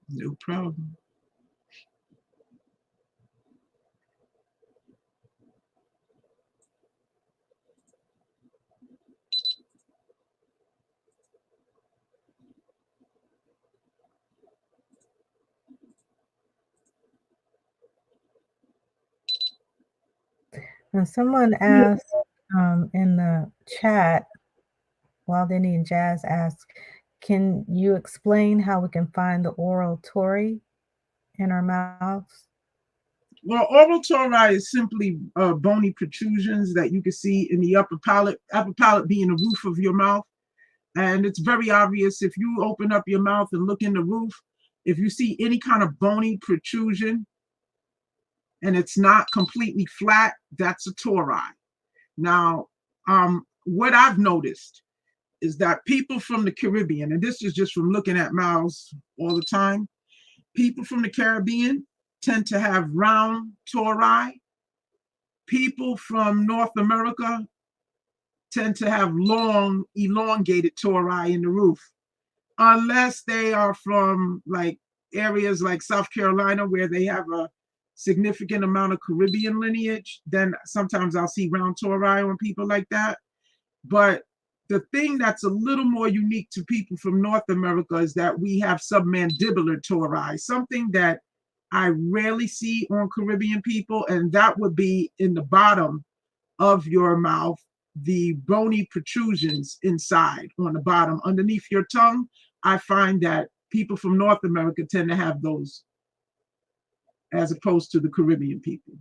No problem. Now, someone asked in the chat, while they need Jazz asks, can you explain how we can find the oral tori in our mouths? Well, oral tori is simply bony protrusions that you can see in the upper palate being the roof of your mouth. And it's very obvious if you open up your mouth and look in the roof, if you see any kind of bony protrusion and it's not completely flat, that's a tori. Now, what I've noticed is that people from the Caribbean, and this is just from looking at mouths all the time, people from the Caribbean tend to have round tori. People from North America tend to have long, elongated tori in the roof, unless they are from like areas like South Carolina where they have a significant amount of Caribbean lineage. Then sometimes I'll see round tori on people like that. But the thing that's a little more unique to people from North America is that we have submandibular tori, something that I rarely see on Caribbean people, and that would be in the bottom of your mouth, the bony protrusions inside on the bottom underneath your tongue. I find that people from North America tend to have those as opposed to the Caribbean people.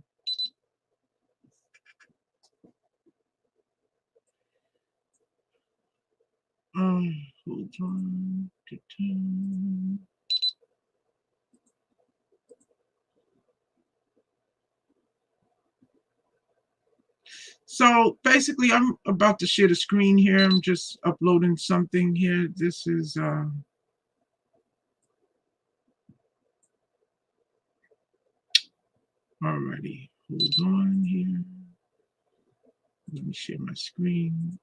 So basically, I'm about to share the screen here. I'm just uploading something here. This is alrighty. Hold on here. Let me share my screen.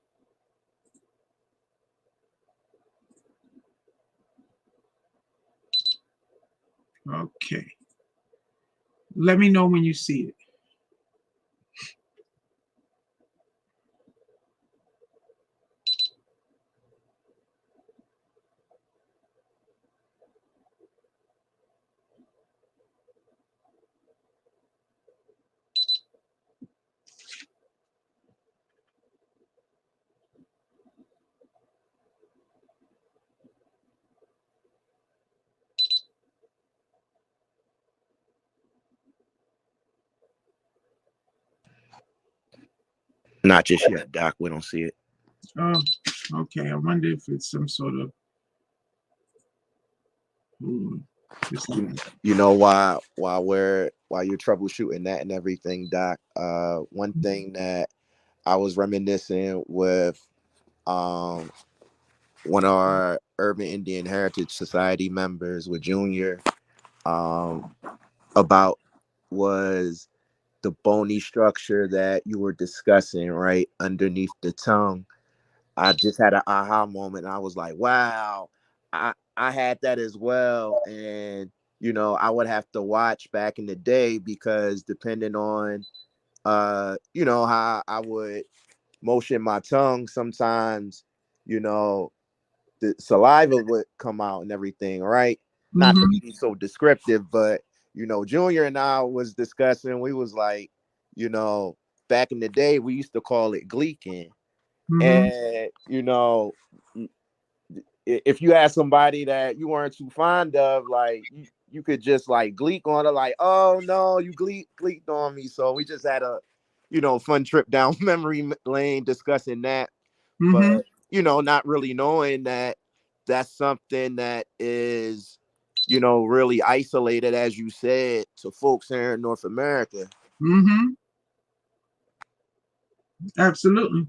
Okay. Let me know when you see it. Not just yet, Doc. We don't see it. Oh, okay. I wonder if it's some sort of. You know while you're troubleshooting that and everything, Doc. One thing that I was reminiscing with one of our Urban Indian Heritage Society members with Junior about was the bony structure that you were discussing right underneath the tongue. I just had an aha moment. And I was like, wow, I had that as well. And, I would have to watch back in the day because depending on, how I would motion my tongue, sometimes, the saliva would come out and everything, right? Not to be so descriptive, but, Junior and I was discussing, we was like, back in the day, we used to call it gleeking. And if you had somebody that you weren't too fond of, like you could just like gleek on it, like, oh no, you gleeked on me. So we just had a fun trip down memory lane discussing that, but not really knowing that that's something that is really isolated, as you said, to folks here in North America. Absolutely.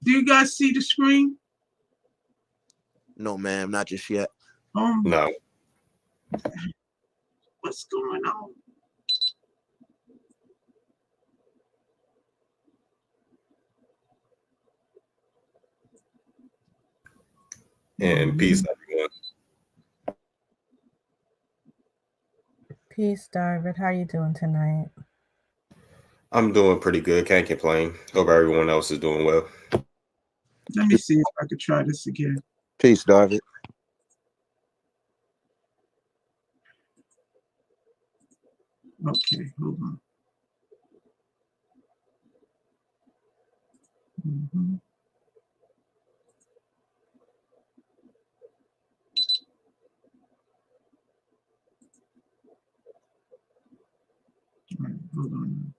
Do you guys see the screen? No, ma'am, not just yet. No. What's going on? And peace, everyone. Peace, David. How you doing tonight? I'm doing pretty good. Can't complain. Hope everyone else is doing well. Let me see if I could try this again. Peace, David. Okay, hold on. All right, hold on.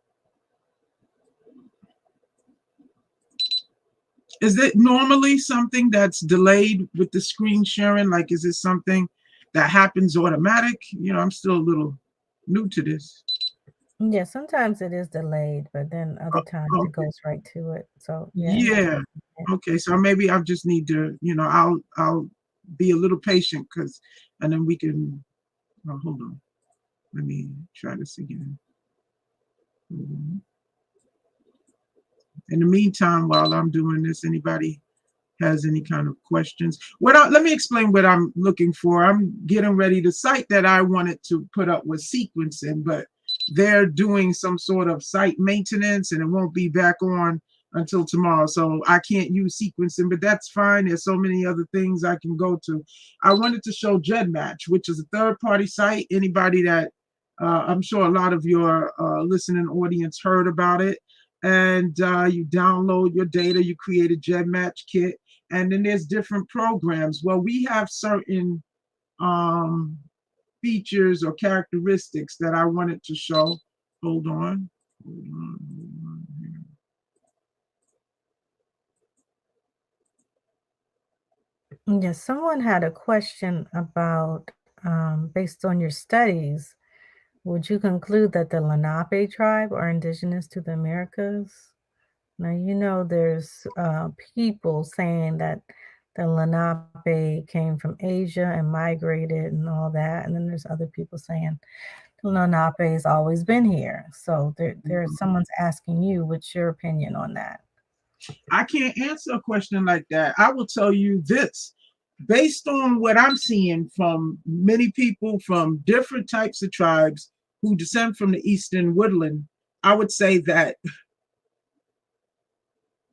Is it normally something that's delayed with the screen sharing? Like, is it something that happens automatic? I'm still a little new to this. Yeah, sometimes it is delayed, but then other times it goes right to it. So yeah. Okay, so maybe I just need to, I'll be a little patient and then we can. Hold on. Let me try this again. In the meantime, while I'm doing this, anybody has any kind of questions? Let me explain what I'm looking for. I'm getting ready. The site that I wanted to put up was sequencing, but they're doing some sort of site maintenance and it won't be back on until tomorrow. So I can't use sequencing, but that's fine. There's so many other things I can go to. I wanted to show GEDmatch, which is a third-party site. Anybody that I'm sure a lot of your listening audience heard about it. And you download your data, you create a GEDmatch kit, and then there's different programs. Well, we have certain features or characteristics that I wanted to show. Hold on. Here. Yes, someone had a question about, based on your studies, would you conclude that the Lenape tribe are indigenous to the Americas? Now, you know, there's people saying that the Lenape came from Asia and migrated and all that. And then there's other people saying the Lenape has always been here. So there's someone's asking you, what's your opinion on that? I can't answer a question like that. I will tell you this. Based on what I'm seeing from many people from different types of tribes who descend from the Eastern Woodland, I would say that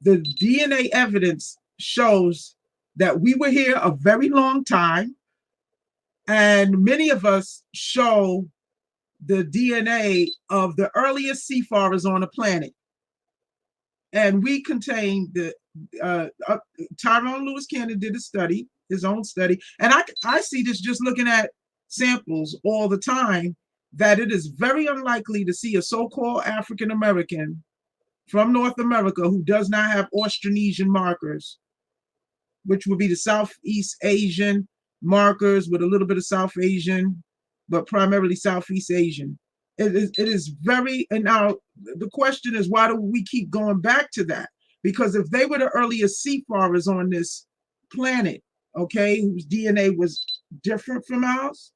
the DNA evidence shows that we were here a very long time, and many of us show the DNA of the earliest seafarers on the planet. And we contain the Tyrone Lewis Cannon did a study, his own study, and I see this just looking at samples all the time, that it is very unlikely to see a so-called African American from North America who does not have Austronesian markers, which would be the Southeast Asian markers with a little bit of South Asian, but primarily Southeast Asian. It is very, and now the question is, why do we keep going back to that? Because if they were the earliest seafarers on this planet, okay, whose DNA was different from ours,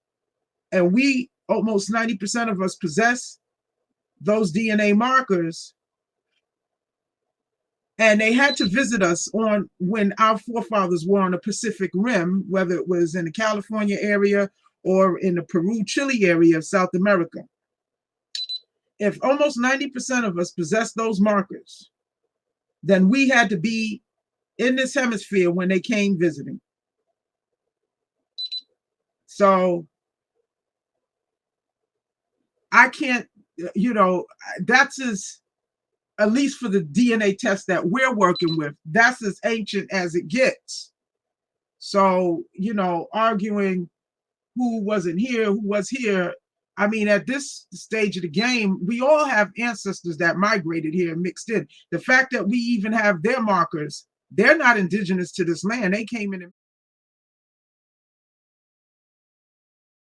and we, almost 90% of us possess those DNA markers, and they had to visit us on when our forefathers were on the Pacific Rim, whether it was in the California area or in the Peru, Chile area of South America. If almost 90% of us possess those markers, then we had to be in this hemisphere when they came visiting. So I can't, you know, that's at least for the DNA test that we're working with, that's as ancient as it gets. So, you know, arguing who wasn't here, who was here, I mean, at this stage of the game, we all have ancestors that migrated here and mixed in. The fact that we even have their markers, they're not indigenous to this land. They came in